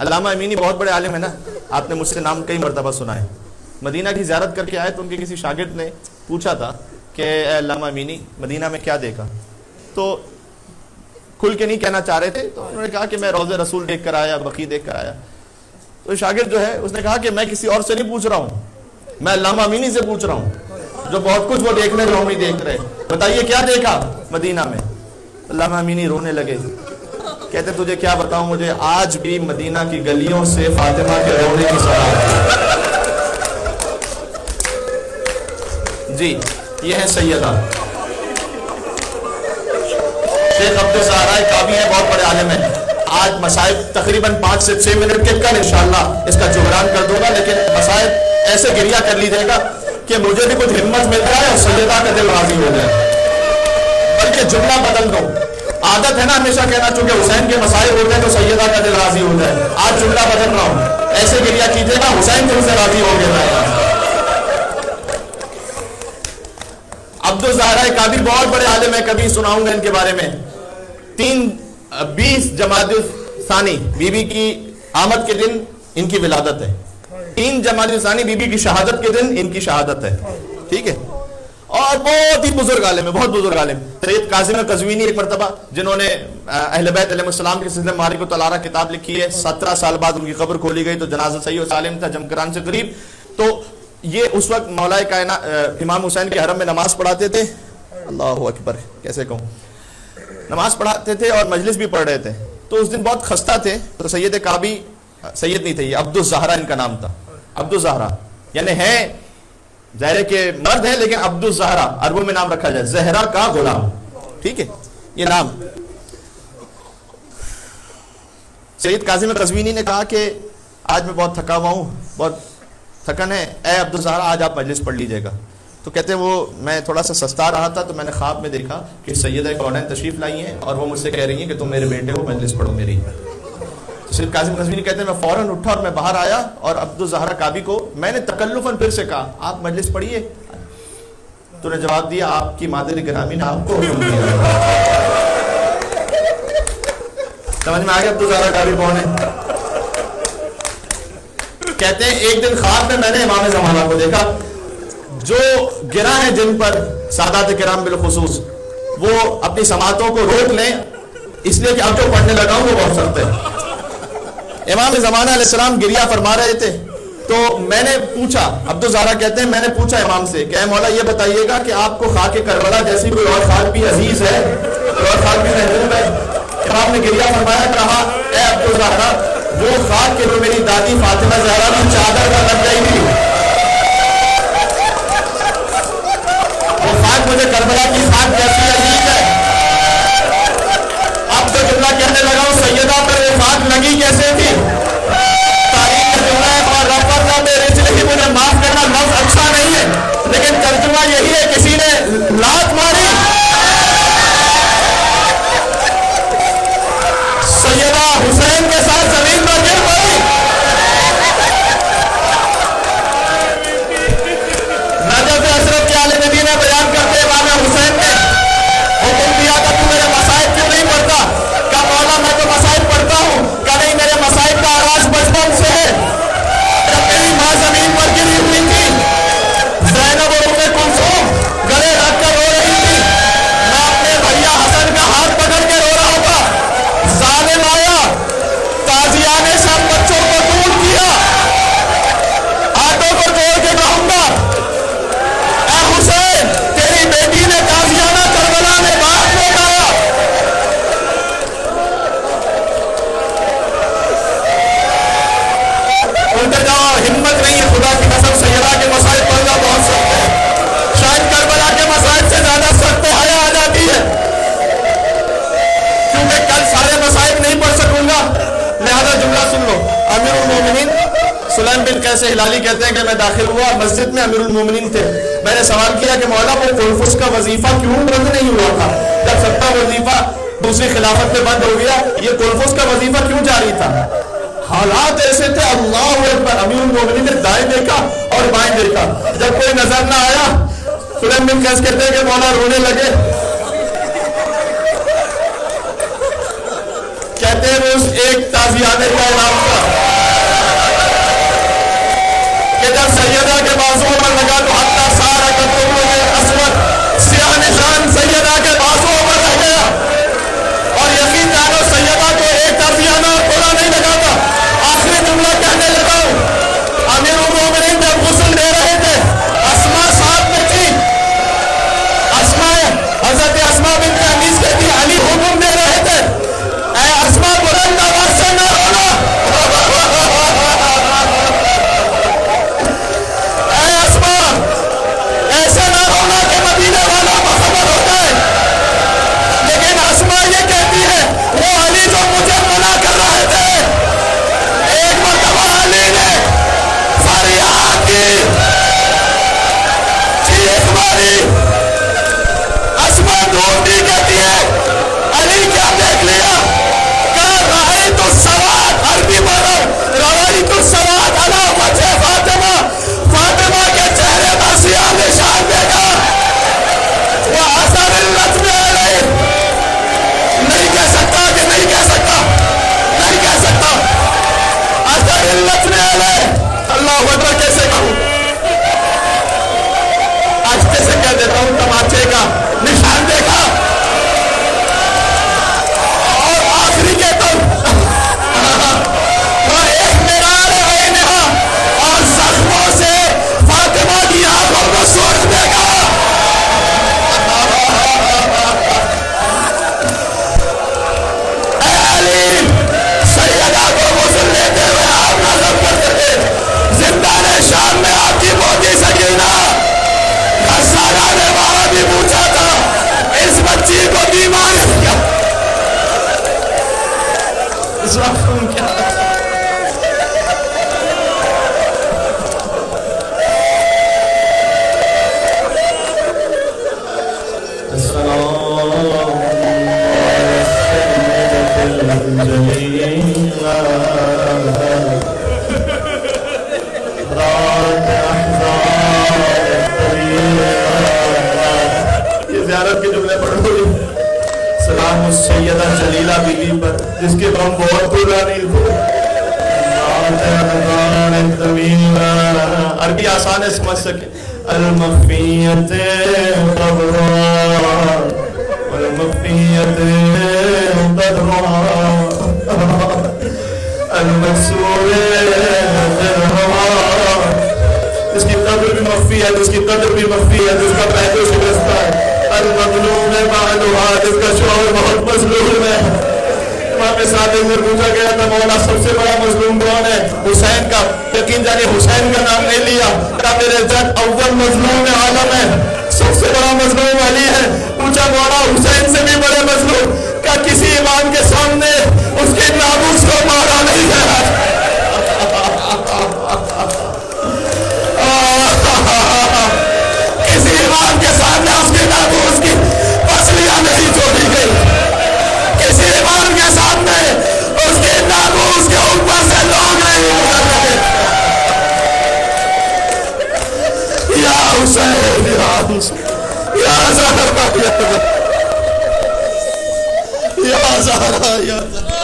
علامہ امینی بہت بڑے عالم ہیں نا, آپ نے مجھ سے نام کئی مرتبہ سنا ہے. مدینہ کی زیارت کر کے آئے تو ان کے کسی شاگرد نے پوچھا تھا کہ اے علامہ امینی مدینہ میں کیا دیکھا, تو کھل کے نہیں کہنا چاہ رہے تھے, تو انہوں نے کہا کہ میں روضہ رسول دیکھ کر آیا, بقیع دیکھ کر آیا. تو شاگرد جو ہے اس نے کہا کہ میں کسی اور سے نہیں پوچھ رہا ہوں, میں علامہ امینی سے پوچھ رہا ہوں, جو بہت کچھ وہ دیکھنے کو نہیں دیکھ رہے, بتائیے کیا دیکھا مدینہ میں. علامہ امینی رونے لگے, کہتے تجھے کیا بتاؤں, مجھے آج بھی مدینہ کی گلیوں سے فاطمہ کے رونے کی سزا. جی یہ ہے سیدہ شیخ عبدالزہرا کعبی ہیں, بہت بڑے عالم ہیں. آج مصائب تقریباً 5 سے 6 منٹ کے کل انشاءاللہ اس کا جبران کر دوں گا, لیکن مصائب ایسے گریا کر لیجیے گا کہ مجھے بھی کچھ ہمت مل جائے اور سیدہ کا دل راضی ہو جائے. بلکہ جملہ بدل دو, عادت ہے نا ہمیشہ کہنا چونکہ حسین کے مسائل ہوتے ہیں تو سیدہ کا دل راضی ہو جائے. آج جملہ بدل رہا ہوں, ایسے گریا کیجیے گا حسین دل سے راضی ہو گیا. عبدالزہرا کعبی بہت بڑے عالم ہیں, کبھی سناؤں گا ان کے بارے میں. 20 جمادی الثانی بی بی کی آمد کے دن ان کی ولادت ہے, 3 جمادی الثانی بی بی کی شہادت کے دن ان کی شہادت ہے. ٹھیک ہے, اور بہت ہی بزرگ عالم ہے, بہت بزرگ عالم. سید کاظم قزوینی ایک مرتبہ جنہوں نے اہل بیت علیہ السلام کے سلسلے معارک الطلارہ کتاب لکھی ہے, 17 سال بعد ان کی قبر کھولی گئی تو جنازہ صحیح و سالم تھا جمکران سے قریب. تو یہ اس وقت مولا کائنات امام حسین کے حرم میں نماز پڑھاتے تھے. اللہ اکبر, کیسے کہوں, نماز پڑھاتے تھے اور مجلس بھی پڑھ رہے تھے. تو اس دن بہت خستہ تھے, تو سید کعبی, سید نہیں تھے یہ, عبدالزہرا ان کا نام تھا. عبدالزہرا یعنی ہے ظاہر کہ مرد ہے, لیکن عبدالزہرا عربوں میں نام رکھا جائے, زہرا کا غلام. ٹھیک ہے, یہ نام. سید کاظم قزوینی نے کہا کہ آج میں بہت تھکا ہوا ہوں, بہت تھکن ہے, اے عبدالزہرا آج آپ مجلس پڑھ لیجیے گا. تو کہتے ہیں وہ میں تھوڑا سا سستا رہا تھا, تو میں نے خواب میں دیکھا کہ سیدہ کونین تشریف لائی ہیں اور وہ مجھ سے کہہ رہی ہیں کہ تم میرے بیٹے ہو, مجلس پڑھو میری. تو سید کاظم قزوینی کہتے ہیں میں فوراً اٹھا اور میں باہر آیا اور عبدالزہرا کعبی کو میں نے تکلفاً پھر سے کہا آپ مجلس پڑھیے. تو نے جواب دیا آپ کی مادر گرامی نے آپ کو حکم دیا. سمجھ میں آ گیا عبدالزہرا کعبی کون ہے. کہتے ہیں ایک دن خواب میں نے امام زمانہ کو دیکھا, جو گرا ہے جن پر سادات کرام بالخصوص, وہ اپنی سماعتوں کو روک لیں اس لیے کہ اب جو پڑھنے لگا ہوں وہ بہت سخت ہے. امام زمانہ علیہ السلام گریا فرما رہے تھے, تو میں نے پوچھا, عبدالزہرا کہتے ہیں میں نے پوچھا امام سے کہ اے مولا یہ بتائیے گا کہ آپ کو خاک کربلا جیسی کوئی اور خاک بھی عزیز ہے, اور خاک بھی محبوب ہے. امام نے گریا فرمایا, کہا اے عبدالزہرا وہ خاک کے جو میری دادی فاطمہ زہرا کی چادر پر لگ گئی تھی, وہ خاک مجھے کربلا کی خاک جیسی عزیز ہے. اب جو جملہ کہنے لگا ہوں سیدہ پر وہ خاک لگی کیسے تھی, تاریخ کا جملہ ہے, اور رفت کا میرے چلے مجھے معاف کرنا لفظ اچھا نہیں ہے, لیکن ترجمہ یہی ہے کسی نے لات ماری, سیدہ حسین کے ساتھ زمین پر گر پڑی. نجف اشرف کے آل نبی نے بیان کرتے امام حسین نے حکم دیا تھا تو میرے مصائب کیوں نہیں پڑھتا, کہا مولا میں تو مصائب پڑھتا ہوں, کہا نہیں میرے مصائب کا آغاز بچپن سے ہے. جب میری ماں زمین پر گری ہوئی تھی, زینب اور ام کلثوم گلے رکھ کر رو رہی تھی, میں اپنے بھیا حسن کا ہاتھ پکڑ کے رو رہا تھا. ظالم آیا, تازیہ نے سب بچوں کو دور کیا, ہاتھوں کو جوڑ کے کہوں گا اے حسین تیری بیٹی نے تازیانہ کربلا میں بات لوٹایا. اٹھ جاؤ, ہمت نہیں ہے, خدا کی قسم سیدہ کے مسائل پڑھنا بہت سخت ہے, شاید کربلا کے مسائل سے زیادہ سخت تو حیا آ جاتی ہے, کیونکہ کل سارے مسائل نہیں پڑھ سکوں گا. لہذا جملہ سن لو. امیر المومنین سلیم بن قیس ہلالی کہتے ہیں کہ میں داخل ہوا مسجد میں, امیر المومنین تھے. میں نے سوال کیا کہ مولا وہ قلفس کا وظیفہ کیوں بند نہیں ہوا تھا, جب سب کا وظیفہ دوسری خلافت میں بند ہو گیا, یہ قلفس کا وظیفہ کیوں جاری تھا. حالات ایسے تھے, اللہ اکبر, امیر المومنین نے دائیں دیکھا اور بائیں دیکھا, جب کوئی نظر نہ آیا سلیم بن قیس کہتے ہیں کہ مولا رونے لگے. کہتے ہیں وہ اس ایک تازیانے کا انعام تھا. جب سیدہ کے بازو پر لگا تو حتی سارا اسود سیاہ نشان سیدہ کے بازو پر رہ گیا. اور یقین جانو سیدہ کو ایک طرفیانہ تھوڑا نہیں لگا تھا. آخری جملہ کہنے لگا ہوں. امیر المومنین جب غسل دے رہے تھے اسما ساتھ میں تھی. حضرت اسما بنت انیس کہتی علی حکم دے رہے تھے اے اسما بلند آواز سے نہ رونا. اے اسما ایسے نہ رونا کہ مدینے والا خبر ہو جائے. لیکن اسما یہ کہتی ہے وہ علی جو مجھے منع کر رہے تھے. ایک مرتبہ علی نے فریاد کی چیخ ماری. ڈھونڈی کہتی ہے علی کیا دیکھ لیا؟ کہا رأیت السواد عربی بولو رأیت السواد علی وجہ فاطمہ. فاطمہ کے چہرے پر سیاہ نشان دیکھا. وہ اثر اللطم علیہ نہیں کہہ سکتا کہ نہیں کہہ سکتا نہیں کہہ سکتا اثر اللطم علیہ. اللہ اکبر کیسے کہوں؟ آہستہ سے کہہ دیتا ہوں تماچے کا نشان دیکھا. اور آخری کے تم وہ ایک مرار عینہا اور زخموں سے فاطمہ کی آنکھوں کو سرخ دیکھا. اے علی سیدہ کو غسل لیتے ہوئے آپ نظر کرتے تھے. زندان شام میں آپ کی موتی سکینہ غسالہ نے وہاں بھی پوچھا تھا اس بچی کو بیمار کیا اس وقت تم کیا زیارت کے جملے پڑھو. سلام السیدہ جلیلہ بی بی پر جس کے ہم بہت پرانی تھے. عربی آسان ہے سمجھ سکے. المخفیت قبرها والمخفیت قدرها المکسور درہما. اس کی قدر بھی مخفی ہے جس کی قدر بھی مخفی ہے جس کا پہلو شکستہ ہے. المظلوم معلومہ جس کا شوہر بہت مظلوم ہے. امام صادق نے پوچھا گیا تھا مولا سب سے بڑا مظلوم کون ہے؟ حسین کا. یقین جانے حسین کا نام نہیں لیا. کہا میرے جد اول مظلوم عالم ہے سب سے بڑا مظلوم علی ہے. پوچھا مولا حسین سے بھی بڑے مظلوم؟ کہا کسی امام کے سامنے اس کے ناموس کو مارا نہیں گیا. کسی امام کے سامنے اس کے ناموس کی پسلیاں نہیں چھوڑی گئی. کسی امام کے سامنے اس کے ناموس کے اوپر سے لوگ نہیں گزر رہے. یا حسین یا حسین یا زہرا یا زہرا یا زہرا